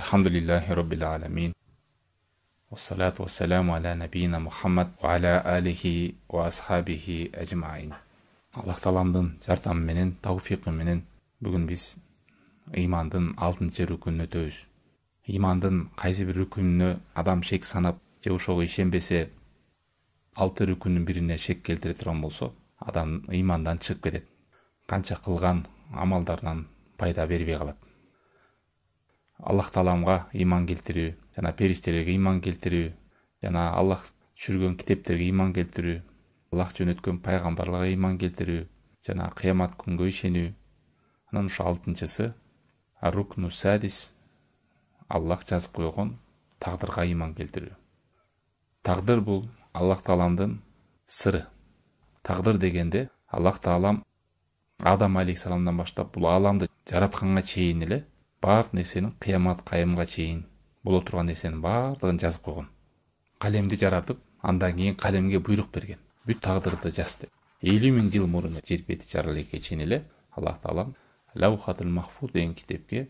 Elhamdülillahi Rabbil alemin. Ve salatu ve selamu ala nebiyina Muhammed ve ala alihi ve ashabihi ecmain. Allah talamdın jartam menen, tawfiqi menen bugün biz imandın 6-cı rükününü ötөбүз. İmandın kayсы bir rükününü adam şek sanap, же ошого ишенбесе 6 rükünün birine şek kelтире турган болсо, адам имандан чыгып кетет. Канча кылган амалдарынан пайда бербей калат. Аллах Тааламга иман келтирүү, жана периштелерге иман келтирүү, жана Аллах түшүргөн китептерге иман келтирүү, Аллах жөнөткөн пайгамбарларга иман келтирүү, жана кыямат күнгө ишенүү. Анан ушу 6-чысы рукну садис, Аллах жазып койгон тагдырга иман келтирүү. Тагдыр бул Аллах Тааламдын сыры. Тагдыр дегенде Аллах Таалам Адам алейхиссаламдан баштап бул ааламды жаратканга чейин эле баардык нерсенин кыямат кайымга чейин боло турган нерсенин баардыгын жазып койгон. Калемди жаратып, андан кийин калемге буйрук берген. Бүт тагдырды жаз деп. 50.000 жыл мурун жер бети жаралганга чейин эле Аллах Таалам Лаухатул Махфуз деген китепке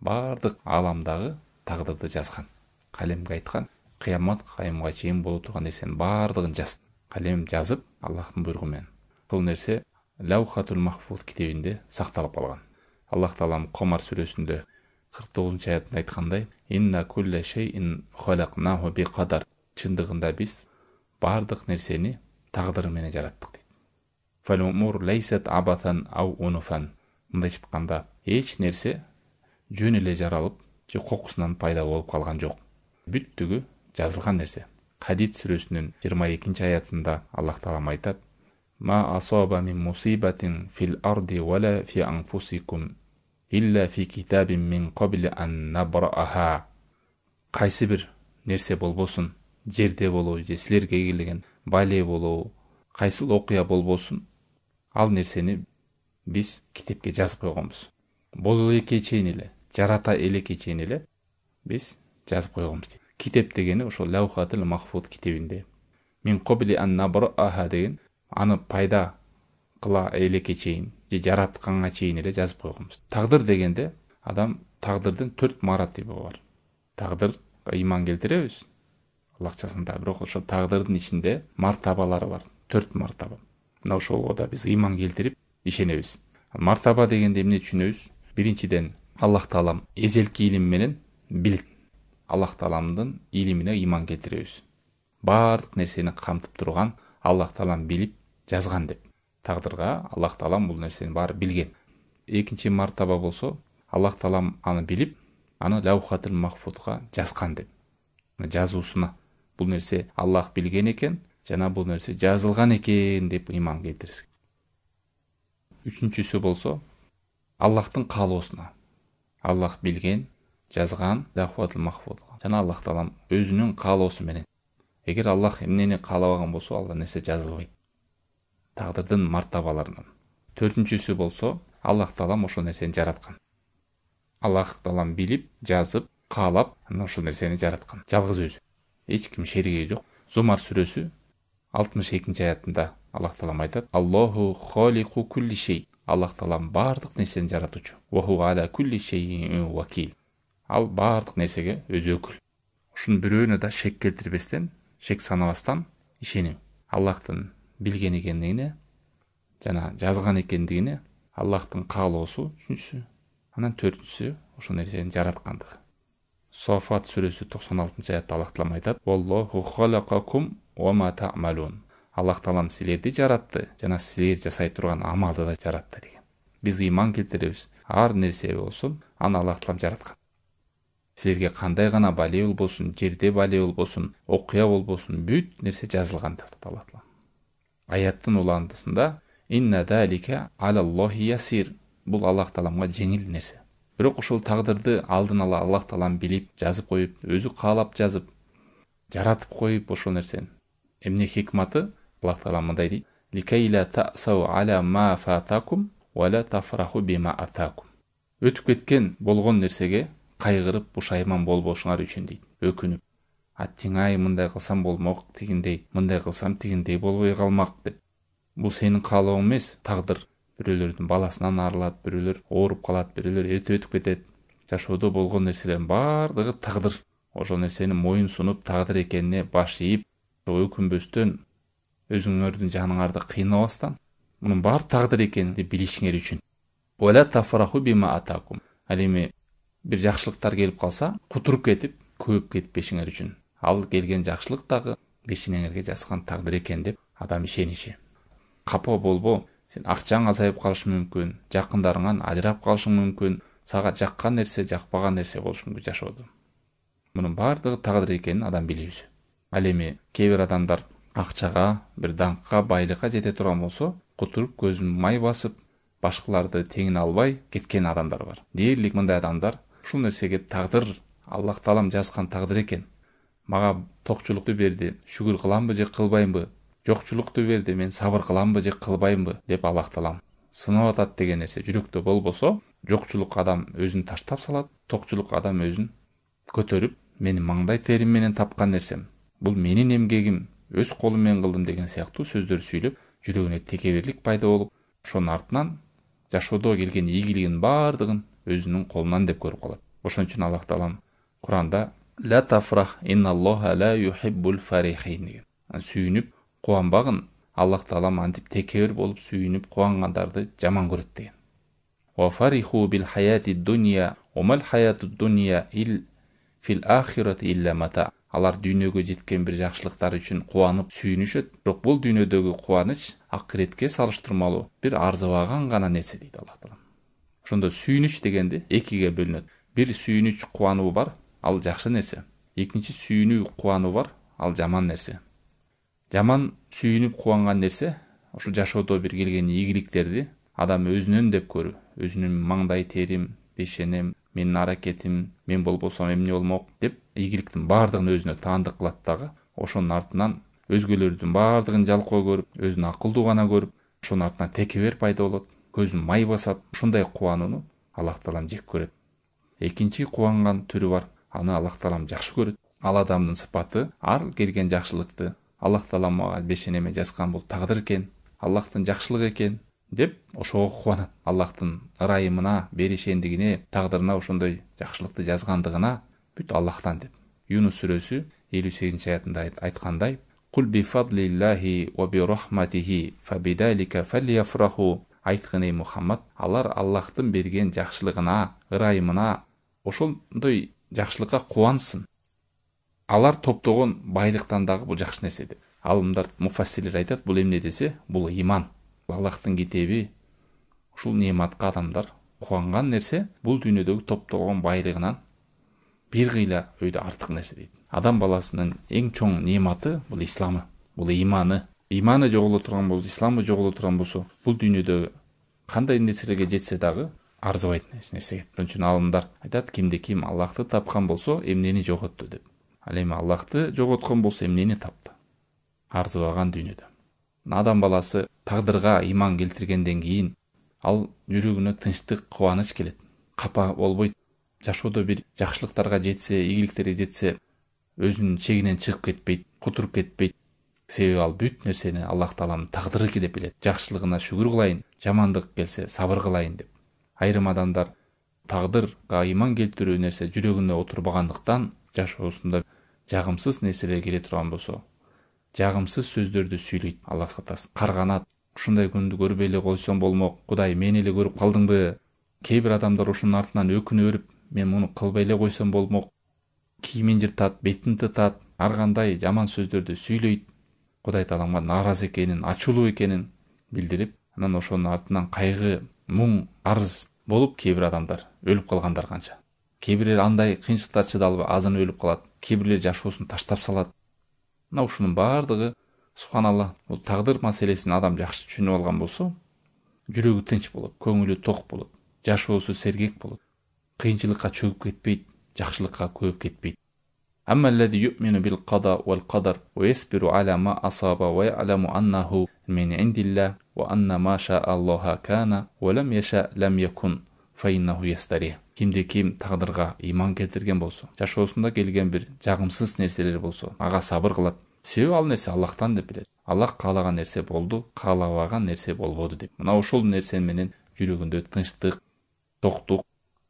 баардык ааламдагы тагдырды жазган. Калемге айткан, кыямат кайымга чейин боло турган нерсенин баардыгын жаз. Калем жазып, Аллахтын буйругу менен. Бул нерсе Лаухатул Махфуз китебинде сакталып калган. Аллах Таалам Комар сүрөсүндө 49-аятында айткандай: "Инна кулла шейин халакнаху би кадар." Чындыгында биз баардык нерсени тагдыр менен жараттык дейт. "Фал умур лейсат абатан ау унуфан." Мындай айтканда, эч нерсе жөн эле жаралып, же кокусунан пайда болуп калган жок. Бүттүгү жазылган нерсе. Хадид сүрөсүнүн 22-аятында Аллах Таалам айтат: "Ма асаба мин мусибатин фил арди вала фи анфусикум илля фи китабин мин qabli an nabra'aha." Кайсы бир нерсе болбосун, жерде болобу, же силерге келген бале болобу, кайсыл окуя болбосун, ал нерсени биз китепке жазып койгонбуз. Боло элекке чейин эле, жарата элекке чейин эле биз жазып койгонбуз дейт. Китеп дегени ошо Лаухатул Махфуз китебинде. Мин qabli an nabra'aha деген аны пайда кыла элекке чейин, же жаратканга чейин эле жазып койгонбуз. Тагдыр дегенде адам тагдырдын 4 маратибы бар. Тагдырга иман келтиребиз Аллахчасында, бирок ошо тагдырдын ичинде мартабалары бар. 4 мартаба. Мына ошого да биз иман келтирип ишенебиз. Мартаба дегенде эмне түшүнөбүз? Биринчиден, Аллах Таалам эзелки илим менен билет. Аллах Тааламдын илимине иман келтиребиз. Баардык нерсени камтып турган Аллах Таалам билип жазган деп. Тагдырга Аллах Таалам бул нерсени баары билген. Экинчи мартаба болсо, Аллах Таалам аны билип, аны Лаухатул Махфузга жазган деп. Жазуусуна бул нерсе Аллах билген экен, жана бул нерсе жазылган экен деп иман келтиресиз. Үчүнчүсү болсо, Аллахтын каалоосуна. Аллах билген, жазган Лаухатул Махфузга. Жана Аллах Таалам өзүнүн каалоосу менен. Эгер Аллах эмнени каалабаган болсо, ал нерсе жазылбайт. Тагдырдын мартабаларынан. Төртүнчүсү болсо, Аллах Таалам ошол нерсени жараткан. Аллах Таалам билип, жазып, каалап, ошол нерсени жараткан. Жалгыз өзү. Эч ким шериги жок. Зумар сүрөсү 62-аятында Аллах Таалам айтат: "Аллаху халиқу кулли шей." Аллах Таалам баардык нерсени жаратуучу. "Ва хуа ала кулли шейин вакил." Ал баардык нерсеге өзү өкүл. Ушунун бирөөнө да шек келтирбестен, шек санабастан ишеним. Аллахтын билген экендигине жана жазган экендигине, Аллахтын каалоосу үчүнчүсү. Анан төртүнчүсү ошол нерсени жараткандыгы. Софат сүрөсү 96-аятта Аллах Таалам айтат: "Валлаху халакакум ва ма та'малун." Аллах Таалам силерди жаратты, жана силер жасай турган амалды да жаратты деген. Биз иман келтиребиз. Ар нерсе болсун, аны Аллах Таалам жараткан. Силерге кандай гана бале болбосун, жерде бале болбосун, окуя болбосун, бүт нерсе жазылган деп Аллах Таалам. Аяттын уландысында "Инна залика алаллахи ясир." Бул Аллах Тааламга жеңил нерсе. Бирок ошол тагдырды алдын ала Аллах Таалам билип, жазып коюп, өзү каалап жазып, жаратып коюп ошол нерсени. Эмне хикматы? Аллах Таалам мындай дейт: "Ликайла та'сау ала ма фатакум ва ла тафраху бима атакум." Өтүп кеткен болгон нерсеге кайгырып, бушайман болбошуңар үчүн дейт. Өкүнүп, "Аттиңай мындай кылсам болмок, тигиндей, мындай кылсам тигиндей болбой калмак" деп. Бул сенин каалооң эмес, тагдыр. Бирөөлөрдүн баласынан арылат, бирөөлөр ооруп калат, бирөөлөр эрте өтүп кетет, жашоодо болгон нерселердин баардыгы тагдыр. Ошол нерсени моюн сунуп тагдыр экенине баш ийип, өкүнбөстөн өзүңөрдүн жаныңарды кыйнабастан мунун баары тагдыр экенин билишиңер үчүн. Вала тафраху бима атакум. Ал эми бир жакшылыктар келип калса, кутуруп кетип, көп кетпешиңер үчүн. Ал келген жакшылык дагы пешенеңерге жазган тагдыр экен деп адам ишениши. Капа болбо, сен акчаң азайып калышы мүмкүн, жакындарыңан ажырап калышың мүмкүн, сага жаккан нерсе, жакпаган нерсе болушу мүмкүн жашоодо. Мунун баардыгы тагдыр экенин адам билүүсү. Ал эми кээ бир адамдар акчага, бир даңкка, байлыкка жете турган болсо, кутуруп көзүн май басып, башкаларды теңине албай кеткен адамдар бар. Дээрлик мындай адамдар ушул нерсеге тагдыр, Аллах Таалам жазган тагдыр экен. Мага токчулукту берди, шүгүр кыламбы же кылбаймбы? Жокчулукту берди, мен сабыр кыламбы же кылбаймбы деп Аллах Таалам сынап атат деген нерсе жүрөктө болбосо, жокчулук адам өзүн таштап салат, токчулук адам өзүн көтөрүп, менин маңдай терим менен тапкан нерсем, бул менин эмгегим, өз колум менен кылдым деген сыяктуу сөздөр сүйлөп, жүрөгүнө текеберлик пайда болуп, ошонун артынан жашоодо келген ийгилигин баардыгын өзүнүн колунан деп көрүп калат. Ошон үчүн Аллах Таалам Куранда ла тафрах инналлаха ла юхиббул фарихин деген. Сүйүнүп кубанбагын, Аллах Таалам антип текебер болуп сүйүнүп кубангандарды жаман көрөт деген. Ва фариху бил хаяти дунья ва мал хаяту дунья фил ахирати илля мата. Алар дүйнөгө жеткен бир жакшылыктар үчүн кубанып сүйүнүшөт, бирок бул дүйнөдөгү кубаныч акыретке салыштырмалуу бир арзыбаган гана нерсе дейт Аллах Таалам. Ошондо сүйүнүч дегенде экиге бөлүнөт. Бир сүйүнүч кубануу бар, ал жакшы нерсе. Экинчи сүйүнүү кубануу бар, ал жаман нерсе. Жаман сүйүнүп кубанган нерсе ошо жашоодо бир келген ийгиликтерди адам өзүнөн деп көрүп, өзүнүн маңдай терим, бешенем, менин аракетим, мен болбосом эмне болмок деп ийгиликтин баардыгын өзүнө таандык кылат дагы, ошонун артынан өзгөлөрдүн баардыгын жалкоо көрүп, өзүн акылдуу гана көрүп, ошонун артынан текебер пайда болот, көзүн май басат. Ушундай кубанууну Аллах Таалам жек көрөт. Экинчи кубанган түрү бар, аны Аллах Таалам жакшы көрөт. Ал адамдын сыпаты ар келген жакшылыкты Аллах Таалам мага бешенеме жазган бул тагдыр экен, Аллахтын жакшылыгы экен деп ошого кубанат. Аллахтын ырайымына, беришендигине, тагдырына ошондой жакшылыкты жазгандыгына бүт Аллахтан деп. Юнус сүрөсү 58-аятында айткандай: "Кул би фадлиллахи ва би рахматихи фабидалика фальяфраху". Айткын ey Мухаммад, алар Аллахтын берген жакшылыгына, ырайымына, ошондой жакшылыкка кубансын. Алар топтогон байлыктан дагы бул жакшы нерсе деп. Алымдар, муфассирлер айтат, бул эмне десе, бул иман. Аллахтын китеби, ушул нематка адамдар кубанган нерсе бул дүйнөдөгү топтогон байлыгынан бир кыйла өйдө артык нерсе дейт. Адам баласынын эң чоң нематы бул исламы, бул иманы. Иманы жоголо турган болсо, исламы жоголо турган болсо, бул дүйнөдө кандай нерселерге жетсе дагы арзыбайт нерсеге. Ошон үчүн алымдар айтат, кимде ким Аллахты тапкан болсо, эмнени жоготту деп. Ал эми Аллахты жоготкон болсо, эмнени тапты? Арзыбаган дүйнөдө. Адам баласы тагдырга иман келтиргенден кийин ал жүрөгүнө тынчтык, кубаныч келет. Капа болбойт. Жашоодо бир жакшылыктарга жетсе, ийгиликтерге жетсе, өзүнүн чегинен чыгып кетпейт, кутуруп кетпейт. Себеби ал бүт нерсени Аллах Таалам тагдыры деп билет. Жакшылыгына шүгүр кылайын, жамандык келсе сабыр кылайын деп. Айрым адамдар тагдырга иман келтирүү нерсе жүрөгүнө отурбагандыктан жашоосунда жагымсыз нерселер келе турган болсо, жагымсыз сөздөрдү сүйлөйт. Аллах сактасын. Карганат, ушундай күндү көрбөй эле койсом болмок, Кудай мени эле көрүп калдыңбы? Кээ бир адамдар ушунун артынан өкүнө берип, мен муну кылбай эле койсом болмок. Кийимин жыртат, бетин тытат, ар кандай жаман сөздөрдү сүйлөйт. Кудай Тааламга нааразы экенин, ачуулуу экенин билдирип, анан ошонун артынан кайгы, муң, арыз болуп кээ бир адамдар өлүп калгандар канча. Кээ бирлер андай кыйынчылыкка чыдалбай азын өлүп калат, кээ бирлер жашоосун таштап салат. Мына ушунун баардыгы субханалла, бул тагдыр маселесин адам жакшы түшүнүп алган болсо, жүрөгү тынч болот, көңүлү ток болот, жашоосу сергек болот, кыйынчылыкка чөгүп кетпейт, жакшылыкка көөп кетпейт. Amma alladhi yu'minu bil qada wal qadar wa yasbiru ala ma asaba wa ya'lamu annahu min indillah wa anna ma sha'a Allahu kana wa lam yasha lam yakun fa innahu yastarih. Kimde kim tагдырга иман келтирген болсо, жашоосунда келген бир жагымсыз нерселер болсо, ага сабыр кылат. Себеби ал нерсе Аллахтан деп билет. Аллах каалаган нерсе болду, каалабаган нерсе болбоду деп. Мына ошол нерсе менен жүрөгүндө тынчтык, токтук,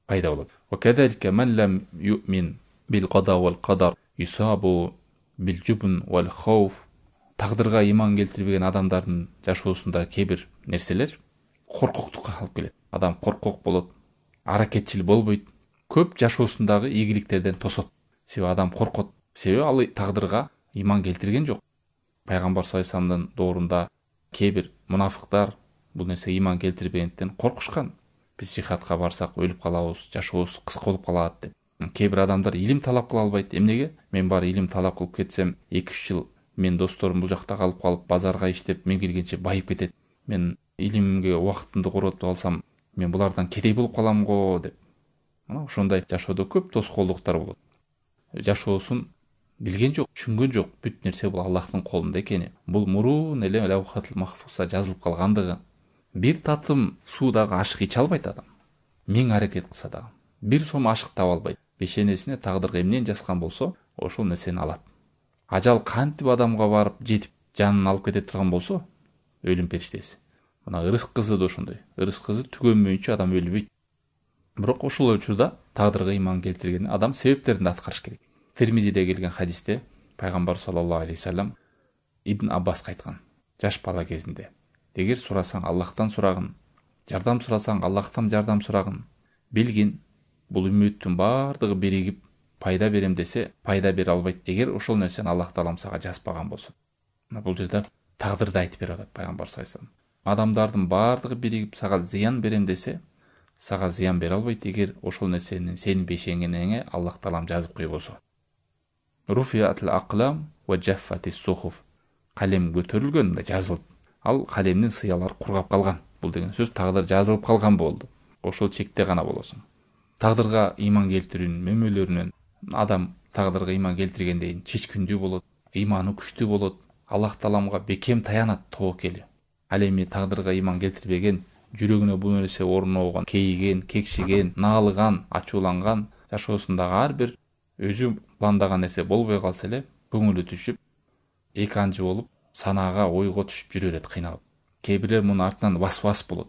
пайда болот. وكذلك من لم يؤمن بالقضاء والقدر يصاب بالجبن والخوف. Тагдырга иман келтирбеген адамдардын жашоосунда кээ бир нерселер коркуктукка алып келет. Адам коркок болот, аракетчил болбойт, көп жашоосундагы ийгиликтерден тосот. Себеби адам коркот. Себеби ал тагдырга иман келтирген жок. Пайгамбар саллаллаху алейхи вассаламдын доорунда кээ бир мунафыктар бул нерсе иман келтирбегенден коркушкан. Биз жихадка барсак өлүп калабыз, жашообуз кыска болуп калат деп. Кээ бир адамдар илим талап кыла албайт. Эмнеге? Мен бар илим талап кылып кетсем 2-3 жыл мен досторум бул жакта калып базарга иштеп мен келгенче байып кетет. Мен илимге убактымды коротуп алсам, мен булардан кедей болуп калам го деп. Мына ошондой жашоодо көп тоскоолдуктар болот. Жашоосун билген жок, түшүнгөн жок. Бүт нерсе бул Аллахтын колунда экени. Бул мурун эле лавхатул махфузда жазылып калгандыгы. Бир татым суудагы ашык иче албайт адам. Миң аракет кылса дагы. Бир сом ашык таба албайт. Бешенесине тагдырга эмнени жазган болсо, ошол нерсени алат. Ажал кантип адамга барып жетип жанын алып кете турган болсо, өлүм периштеси. Мына ырыс кызы да ошондой. Ырыс кызы түгөнмөйүнчө адам өлбөйт. Бирок ошол учурда тагдырга иман келтирген адам себептерин аткарыш керек. Термизиде келген хадисте пайгамбар саллаллаху алейхи вассалам Ибн Аббаска айткан. Жаш бала кезинде: эгер сурасаң Аллахтан сурагын, жардам сурасаң Аллахтан жардам сурагын. Билгин, бул үммөттүн бардыгы биригип пайда берем десе, пайда бере албайт. Эгер ошол нерсени Аллах таалам сага жазбаган болсо. Бул жерде тагдырды айтып берип атат пайгамбар саллаллаху алейхи вассалам. Адамдардын бардыгы биригип сага зыян берем десе, сага зыян бере албайт, эгер ошол нерсени сенин бешеңине Аллах таалам жазып койбосо. Руфиатул аклам ва джаффатис сухуф. Калем көтөрүлгөн, жазылып. Ал калемдин сыялары кургап калган. Бул деген сөз тагдыр жазылып калган болду. Ошол чекте гана болосуң. Тагдырга иман келтирүүнүн мөмөлөрүнөн адам тагдырга иман келтиргенден чечкүндүү болот, иманы күчтүү болот, Аллах тааламга бекем таянат, тобокели. Ал эми тагдырга иман келтирбеген, жүрөгүнө бул нерсе орногон, кейиген, кекшиген, наалыган, ачууланган, жашоосундагы ар бир өзү пландаган нерсе болбой калса эле, көңүлү түшүп, эканчы болуп, санаага, ойго түшүп жүрө берет, кыйналып. Кээ бирлер мунун артынан васвас болот.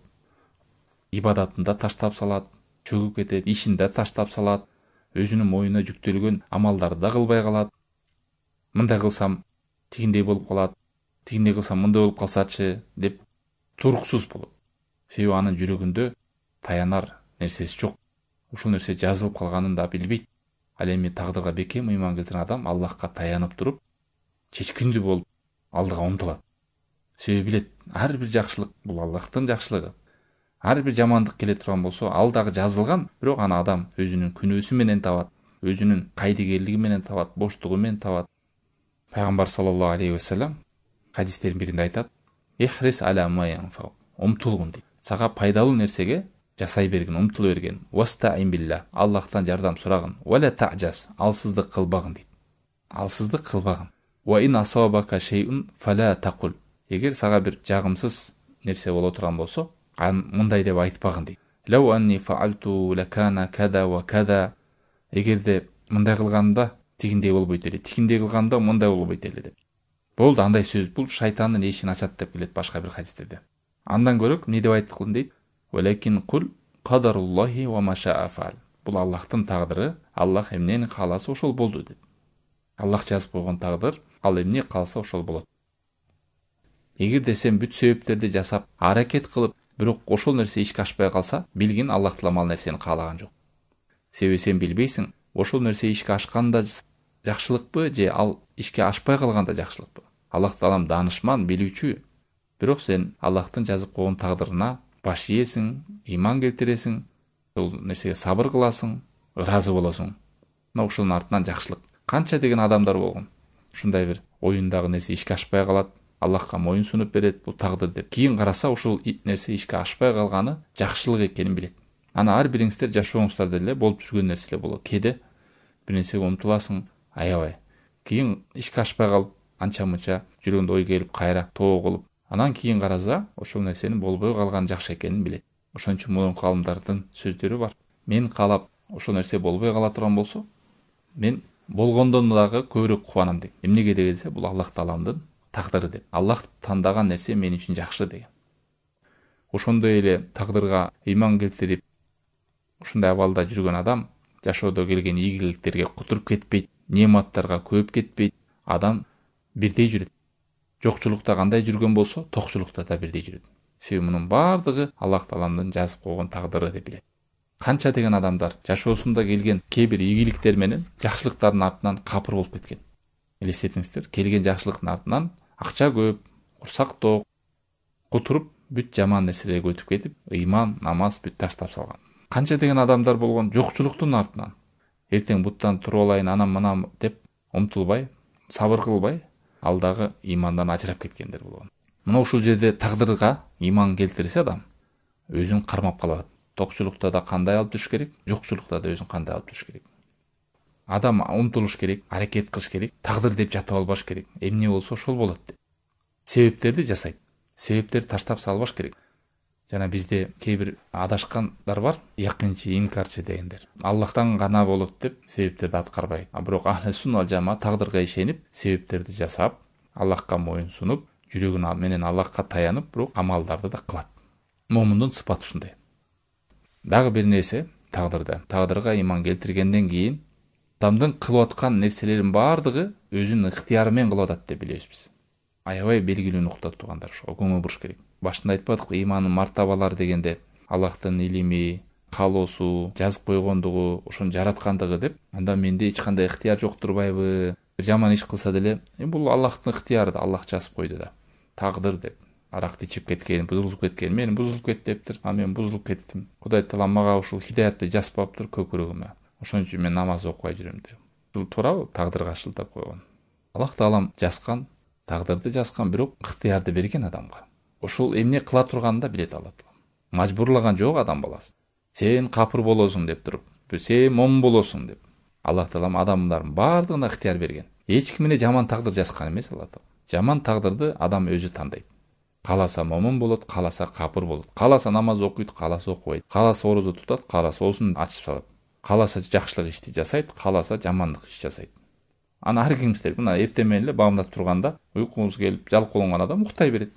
Ибадатында таштап салат, чөгүп кетет, ишинде таштап салат, өзүнүн моюна жүктөлгөн амалдарды да кылбай калат. Мындай кылсам тигиндей болуп калат, тигиндей кылсам мындай болуп калсачы деп туруксуз болот. Себеби анын жүрөгүндө таянар нерсеси жок. Ушул нерсе жазылып калганын да билбейт. Ал эми тагдырга бекем иман келтирген адам Аллахка таянып туруп, чечкүндүү болуп алдыга умтулат. Себеби билет, ар бир жакшылык бул Аллахтын жакшылыгы. Ар бир жамандык келе турган болсо, ал дагы жазылган, бирок аны адам өзүнүн күнөөсү менен табат, өзүнүн кайдыгерлиги менен табат, боштугу менен табат. Пайгамбар саллаллаху алейхи вассалам хадистердин биринде айтат: "Ихрис аля ма янфау", умтулгун дейт. Сага пайдалуу нерсеге жасай бергин, умтула берген. "Вастаин билла", Аллахтан жардам сурагын. "Вала та'жаз", алсыздык кылбагын дейт. Алсыздык кылбагын. "Ва ин асабака шейун фала тaqul", эгер сага бир жагымсыз нерсе боло турган болсо, мындай деп айтпагын дейт. "Лау анни фаалту лакана када ва када", эгерде мындай кылганда тигиндей болбойт эле, тигиндей кылганда мындай болбойт эле деп. Болду, андай сөз бул шайтандын эшигин ачат деп келет башка бир хадистерде. Андан көрөк эмне деп айткын дейт? "Валакин кул кадаруллахи ва ма шаа фаал". Бул Аллахтын тагдыры, Аллах эмнени кааласа ошол болду деп. Аллах жазып койгон тагдыр, ал эмне кааласа ошол болот. Эгерде сен бүт себептерди жасап, аракет кылып, бирок ошол нерсе ишке ашпай калса, билгин Аллах таалам ал нерсени каалаган жок. Себеби сен билбейсиң, ошол нерсе ишке ашканда жакшылыкпы же ал ишке ашпай калганда жакшылыкпы. Аллах таалам даанышман, билүүчү. Бирок сен Аллахтын жазып койгон тагдырына баш ийесиң, иман келтиресиң, ошол нерсеге сабыр кыласың, ыраазы болосуң. Мына ошонун артынан жакшылык. Канча деген адамдар болгон. Ушундай бир оюндагы нерсе ишке ашпай калат, Аллахка моюн сунуп берет, бул тагдыр деп. Кийин караса ошол нерсе ишке ашпай калганы жакшылык экенин билет. Ана ар бириңиздер жашооңуздарда эле болуп жүргөн нерселер болот. Кээде бир нерсеге умтуласың, аябай. Кийин ишке ашпай калып, анча-мынча жүргөндө ой келип, кайра тоо кылып, анан кийин караса, ошол нерсенин болбой калганы жакшы экенин билет. Ошон үчүн мурунку калымдардын сөздөрү бар. Мен каалап ошол нерсе болбой кала турган болсо, мен болгондон дагы көбүрөөк кубанам деп. Эмнеге дегенде, бул Аллах тааламдын тагдыры деп. Аллах тандаган нерсе мен үчүн жакшы деген. Ошондой эле тагдырга иман келтирип, Ушундай абалда жүргөн адам жашоодо келген ийгиликтерге кутуруп кетпейт, неаматтарга көөп кетпейт. Адам бирдей жүрөт. Жокчулукта кандай жүргөн болсо, токчулукта да бирдей жүрөт. Себеби мунун баардыгы Аллах Тааланын жазып койгон тагдыры деп билет. Канча деген адамдар жашоосунда келген кээ бир ийгиликтер менен жакшылыктардын артынан капыр болуп кеткен. Элестетиңиздер, келген жакшылыктын артынан акча көп, урсак ток, кутуруп бүт жаман нерселерге өтүп кетип, ыйман, намаз бүт таштап салган. Канча деген адамдар болгон жокчулуктун артынан эртең буттан туруп алайын, анам манам деп умтулбай, сабыр кылбай, алдагы ыймандан ажырап кеткендер болгон. Мына ушул жерде тагдырга ыйман келтирсе адам өзүн кармап калат. Токчулукта да кандай алып жүрүш керек, жокчулукта да өзүн кандай алып жүрүш керек. Адам умтулуш керек, аракет кылыш керек, тагдыр деп жатып албаш керек. Эмне болсо ошол болот деп. Себептерди жасайт. Себептерди таштап салбаш керек. Жана бизде кээ бир адашкандар бар, якынчы, инкарчы дегендер. Аллахтан гана болот деп себептерди аткарбайт. А бирок ахли сунна вал жамаа тагдырга ишенип, себептерди жасап, Аллахка моюн сунуп, жүрөгүн менен Аллахка таянып, бирок амалдарды да кылат. Момундун сыпаты ушундай. Дагы бир нерсе тагдырда. Тагдырга ыйман келтиргенден кийин адамдын кылып аткан нерселерин баардыгы өзүнүн ыктыяры менен кылып атат деп билебиз биз. Аябай белгилүү нукта туугандар, ошого көңүл буруш керек. Башында айтпадык, ыймандын мартабалары дегенде Аллахтын илими, каалоосу, жазып койгондугу, ошону жараткандыгы деп. Анда менде эч кандай ыктыяр жок турбайбы? Бир жаман иш кылса деле, бул Аллахтын ыктыяры да, Аллах жазып койду да. Тагдыр деп. Аракты ичип кеткен, бузулуп кеткен, мен бузулуп кет дептир, а мен бузулуп кеттим. Кудай Таала мага ушул хидаятты жазбаптыр көкүрөгүмө. Ошон үчүн мен намаз окубай жүрөм деп. Бул туурабы? Тагдырга шылтап койгон. Аллах Таалам жазган, тагдырды жазган, бирок ыктыярды берген адамга. Ошол эмне кыла турганын билет Алла Таала. Мажбурлаган жок адам баласын. Сен капыр болосуң деп туруп, сен момун болосуң деп. Аллах Таалам адамдардын баардыгына ыктыяр берген. Эч ким эле жаман тагдыр жазган эмес Алла Таала. Жаман тагдырды адам өзү тандайт. Кааласа момун болот, кааласа капыр болот. Кааласа намаз окуйт, кааласа окубайт. Кааласа орозо тутат, кааласа оозун ачып салат. Кааласа жакшылык ишти жасайт, кааласа жамандык иш жасайт. Аны ар кимдер мына эртең менен эле бамдап турганда уйкуңуз келип жалкоолонгон адам уктай берет.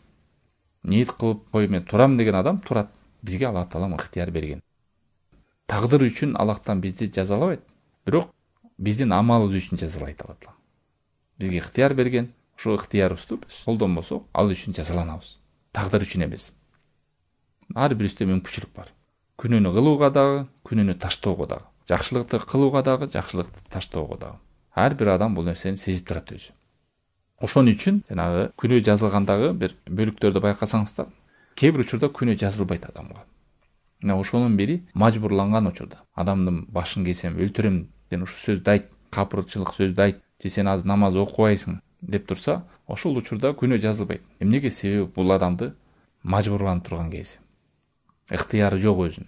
Ниет кылып кой мен турам деген адам турат. Бизге Аллах Таалам ыктыяр берген. Тагдыр үчүн Аллахтан бизди жазалабайт, бирок биздин амалыбыз үчүн жазалайт Алла Таала. Бизге ыктыяр берген, ошол ыктыярыбызды биз колдонбосок, ал үчүн жазаланабыз. Тагдыр үчүн эмес. Ар бирибизде мүмкүнчүлүк бар. Күнөөнү кылууга дагы, күнөөнү таштоого дагы, жакшылыкты кылууга дагы, жакшылыкты таштоого дагы. Ар бир адам бул нерсени сезип турат өзү. Ошон үчүн жанагы күнөө жазылгандагы бир бөлүктөрдү байкасаңыздар, кээ бир учурда күнөө жазылбайт адамга. Мына ошонун бири мажбурланган учурда. Адамдын башын кесем, өлтүрөм, сен ушу сөздү айт, капырчылык сөздү айт, же сен азыр намаз окубайсың деп турса, ошол учурда күнөө жазылбайт. Эмнеге? Себеби бул адамды мажбурланып турган кези. Ыктыяры жок өзүнүн.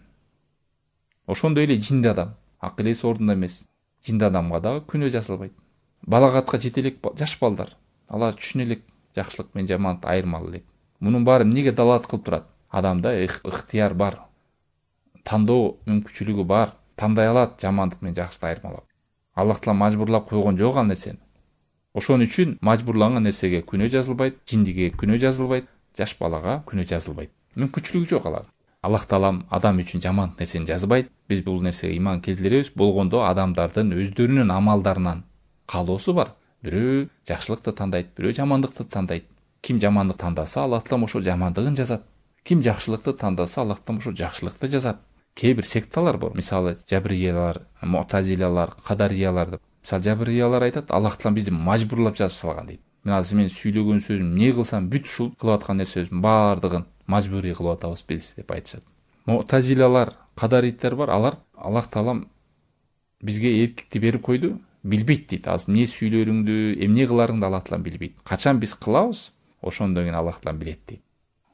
Ошондой эле жинди адам, акыл эси ордунда эмес, жинди адамга дагы күнөө жазылбайт. Балагатка жете элек жаш балдар, алар түшүнө элек жакшылык менен жаманатты айырмалы элек. Мунун баары эмнеге далаат кылып турат? Адамда ыктыяр бар, тандоо мүмкүнчүлүгү бар, тандай алат жамандык менен жакшылыкты айырмалап. Аллах Таала мажбурлап койгон жок ал нерсени. Ошон үчүн мажбурланган нерсеге күнөө жазылбайт, жиндиге күнөө жазылбайт, жаш балага күнөө жазылбайт. Мүмкүнчүлүгү жок алар. Аллах Таалам адам үчүн жаман нерсени жазбайт. Биз бул нерсеге ыйман келтиребиз. Болгондо адамдардын өздөрүнүн амалдарынан каалоосу бар. Бирөө жакшылыкты тандайт, бирөө жамандыкты тандайт. Ким жамандык тандаса, Аллах Таалам ошол жамандыгын жазат. Ким жакшылыкты тандаса, Аллах Таалам ошол жакшылыкты жазат. Кээ бир секталар бар. Мисалы, жабриялар, муътазилалар, кадариялар деп. Мисалы, жабриялар айтат, Аллах Таалам бизди мажбурлап жазып салган дейт. Мен азыр мен сүйлөгөн сөзүм эмне кылсам, бүт ушул кылып аткан нерсебиздин баардыгын мажбурий кылып атабыз биз деп айтышат. Муътазилалар, кадариттер бар, алар Аллах Таалам бизге эркикти берип койду, билбейт дейт. Азыр эмне сүйлөрүңдү, эмне кыларыңды Аллах Таалам билбейт. Качан биз кылабыз, ошондон кийин Аллах Таалам билет дейт.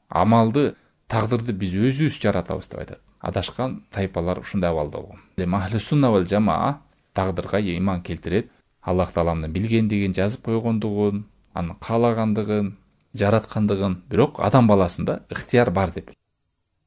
Амалды, тагдырды биз өзүбүз жаратабыз деп айтат. Адашкан тайпалар ушундай абалда болгон. Ахли сунна вал жамаа тагдырга ыйман келтирет. Аллах Тааламдын билгендигин, жазып койгондугун, аны каалагандыгын, жараткандыгын, бирок адам баласында ыктыяр бар деп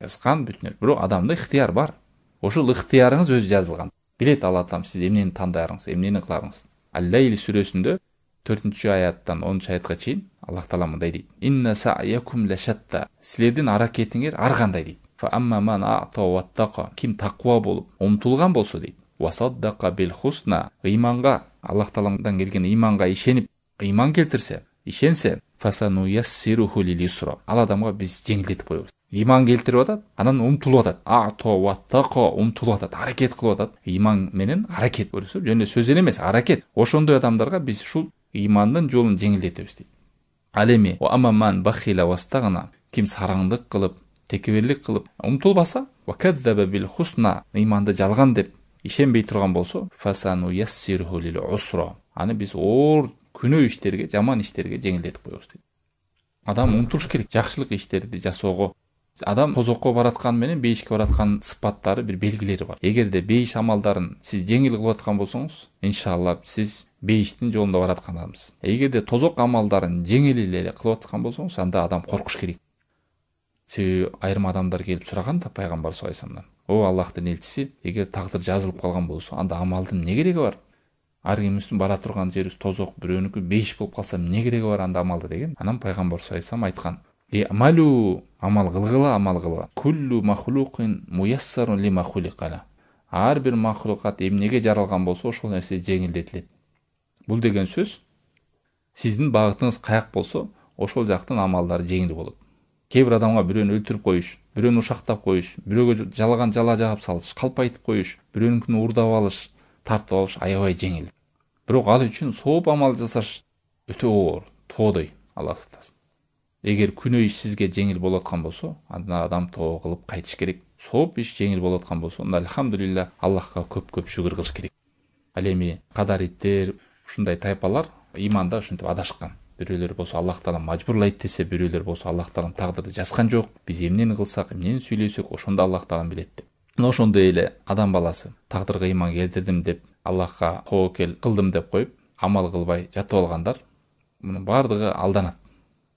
жазган бүтүнөр. Бирок адамда ыктыяр бар. Ошол ыктыярыңыз өзү жазылган. Билет Алла Таалам сиз эмнени тандаарыңыз, эмнени кыларыңыз. Ал-Лейл сүрөсүндө 4-аяттан 10-аятка чейин Аллах Таала мындай дейт: "Инна сa'yakum la shatta." Силердин аракетиңер ар кандай дейт. Фаамма ман а'та ваттаqa, ким тақуа болып ұмтылған болса дейді. Васаддаqa бил хусна, иманға, Аллах Тағаладан келген иманға ишеніп, иман келтірсе, ишенсе, фасануяссируху лил юсра. Ал адамға біз жеңілдетіп қоямыз. Иман келтіріп атады, анан ұмтылып атады. А'та ваттаqa, ұмтылып атады, харакет қылып атады. Иман менен харакет көрсөп, және сөз емес, харакет. Ошондой адамдарға біз шул имандын жолын жеңілдетебиз дейді. Алеми, ва амман бахила вастагна, ким сараңдык кылып, текеберлик кылып, умтулбаса, ва кадзаба бил хусна, иманды жалган деп ишенбей турган болсо, фасану яссирху лил усра. Аны биз оор күнөө иштерге, жаман иштерге жеңилдетип коебуз дейт. Адам умтулуш керек, жакшылык иштерди жасоого. Адам тозокко бараткан менен бейишке бараткан сыпаттары бир белгилери бар. Эгерде бейиш амалдарын сиз жеңил кылып аткан болсоңуз, иншалла сиз бейиштин жолунда бараткан адамсыз. Эгерде тозок амалдарын жеңил эле кылып аткан болсоңуз, анда адам коркуш керек. Себеби айрым адамдар келип сураган да пайгамбар саллаллаху алейхи вассаламдан. О Аллахтын элчиси, эгер тагдыр жазылып калган болсо, анда амалдын эмне кереги бар? Ар кимибиздин бара турган жерибиз тозок, бирөөнүкү бейиш болуп калса эмне кереги бар анда амалды деген. Анан пайгамбар саллаллаху алейхи вассалам айткан: "Амалу, амал кылгыла, амал кылгыла. Куллу махлуқин муяссарун лима хулиқала." Ар бир махлукат эмнеге жаралган болсо, ошол нерсе жеңилдетилет. Бул деген сөз, сиздин багытыңыз каяк болсо, ошол жактын амалдары жеңил болот. Кээ бир адамга бирөөнү өлтүрүп коюш, бирөөнү ушактап коюш, бирөөгө жалган жала жаап салыш, калп айтып коюш, бирөөнүкүн уурдап алыш, тартып алыш аябай жеңил. Бирок ал үчүн сооп амал жасаш өтө оор, тоодой, Алла сактасын. Эгер күнөө иш сизге жеңил болуп аткан болсо, анда адам тоо кылып кайтыш керек. Сооп иш жеңил болуп аткан болсо, анда алхамдулилла Аллахка көп-көп шүгүр кылыш керек. Ал эми кадариттер, ушундай тайпалар иманда ушинтип адашкан. Бирөөлөр болсо Аллах Таала мажбурлайт десе, бирөөлөр болсо Аллах Таала тагдырды жазган жок. Биз эмнени кылсак, эмнени сүйлөсөк, ошондо Аллах Таала билет деп. Мына ошондой эле адам баласы тагдырга иман келтирдим деп, Аллахка тоокел кылдым деп коюп, амал кылбай жатып алгандар, мунун бардыгы алданат.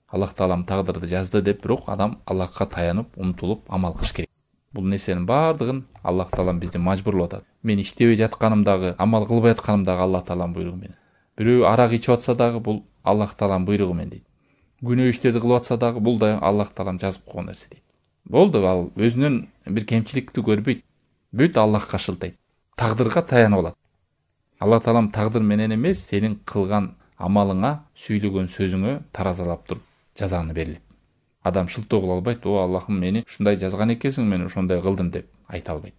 Аллах Таалам тагдырды жазды деп, бирок адам Аллахка таянып, умтулуп амал кылыш керек. Бул нерсенин бардыгын Аллах Таалам бизди мажбурлап атат. Мен иштебей жатканымдагы, амал кылбай атканымдагы Аллах Таалам буйругу менен. Бирөө арак ичип атса дагы бул Аллах Таалам буйругу менен дейт. Күнөө иштерди кылып атса дагы бул да Аллах Таалам жазып койгон нерсе дейт. Болду, ал өзүнүн бир кемчиликти көрбөйт. Бүт Аллахка шылтайт. Тагдырга таянып алат. Аллах Таалам тагдыр менен эмес, сенин кылган амалыңа, сүйлөгөн сөзүңө таразалап туруп жазаны берилет. Адам шылтоо кыла албайт. О Аллахым, мени ушундай жазган экенсиң, мен ушундай кылдым деп айта албайт.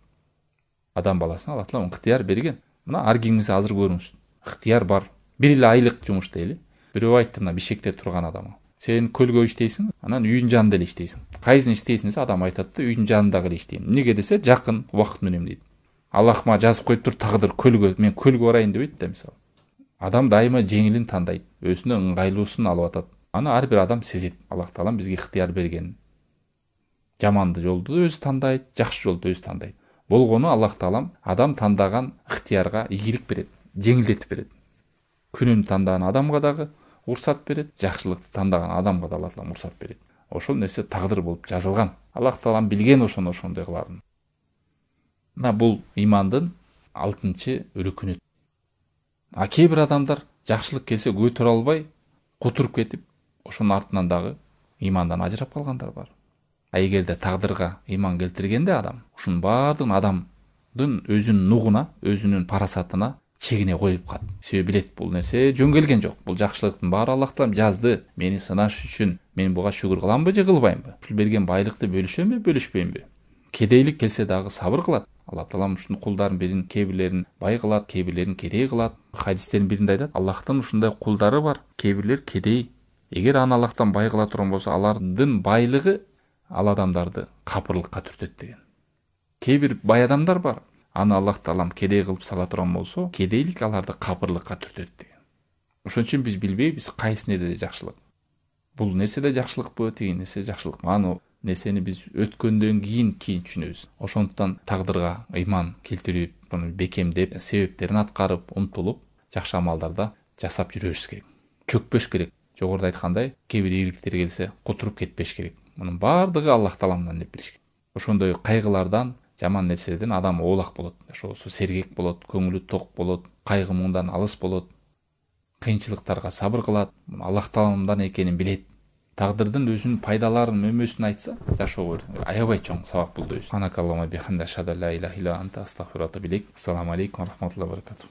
Адам баласына Аллах Таалам ыктыяр берген. Мына ар кимиңиз азыр көрүңүз. Ыктыяр бар. Бир эле айлык жумуш дейли. Бирөө айтты мына бишекте турган адамга: "Сен көлгө иштейсиң, анан үйдүн жанында эле иштейсиң. Кайсын иштейсиң десе, адам айтат да, үйдүн жанындагы эле иштейм. Эмнеге десе, жакын убакыт менен дейт. Аллах мага жазып коюп тур, тагдыр көлгө, мен көлгө барайын дебейт да мисалы. Адам дайыма жеңилин тандайт, өзүнө ыңгайлуусун алып атат. Аны ар бир адам сезет. Аллах Таалам бизге ыктыяр берген. Жаманды жолду өзү тандайт, жакшы жолду өзү тандайт. Болгону Аллах Таалам адам тандаган ыктыярга ийгилик берет, жеңилдетип берет. Күнөөнү тандаган адамга дагы урсат берет, жакшылыкты тандаган адамга да Аллах Таалам урсат берет. Ошол нерсе тагдыр болуп жазылган. Аллах Таалам билген ошондой кыларын. Мына бул имандын 6-чы үрүкүнү. А кээ бир адамдар жакшылык келсе көтөрө албай, кутуруп кетип, ошонун артынан дагы имандан ажырап калгандар бар. А эгерде тагдырга иман келтиргенде адам, ушунун баардыгын адамдын өзүнүн нугуна, өзүнүн парасатына чегине коюп калат. Себеби билет, бул нерсе жөн келген жок. Бул жакшылыктын баары Аллах Таалам жазды. Мени сынаш үчүн мен буга шүгүр кыламбы же кылбаймбы? Ушул берген байлыкты бөлүшөмбү, бөлүшпөймбү? Кедейлик келсе дагы сабыр кылат. Аллах Таалам ушунун кулдарын бирин кээ бирлерин бай кылат, кээ бирлерин кедей кылат. Хадистердин биринде айтат: Аллахтын ушундай кулдары бар, кээ бирлер кедей. Эгер аны Аллахтан бай кыла турган болсо, алардын байлыгы ал адамдарды капырлыкка түртөт деген. Кээ бир бай адамдар бар, аны Аллах Таалам кедей кылып сала турган болсо, кедейлик аларды капырлыкка түртөт деген. Ошон үчүн биз билбейбиз кайсы нерсе жакшылык. Бул нерсе да жакшылыкпы, тиги нерсе жакшылык. Аны нерсени биз өткөндөн кийин түшүнөбүз. Ошондуктан тагдырга ыйман келтирип, буну бекемдеп, себептерин аткарып, умтулуп, жакшы амалдарда жасап жүрөбүз керек. Чөкпөш керек. Жогоруда айткандай, кээ бир ийгиликтер келсе, кутуруп кетпеш керек. Мунун баардыгы Аллах Тааламдан деп билиш керек. Ошондой кайгылардан, жаман нерселерден адам оолак болот. Ошосу сергек болот, көңүлү ток болот, кайгы муңдан алыс болот, кыйынчылыктарга сабыр кылат, Аллах Тааламдан экенин билет. тагдырдын өзүнүн пайдаларын мөмөсүн айтса жашоо аябай чоң сабак болду өзү. Субханакаллахумма бихамдика, ашхаду ан ла илаха илля анта, астагфирука ва атубу илейк. Ассаламу алейкум ва рахматуллахи ва баракатух.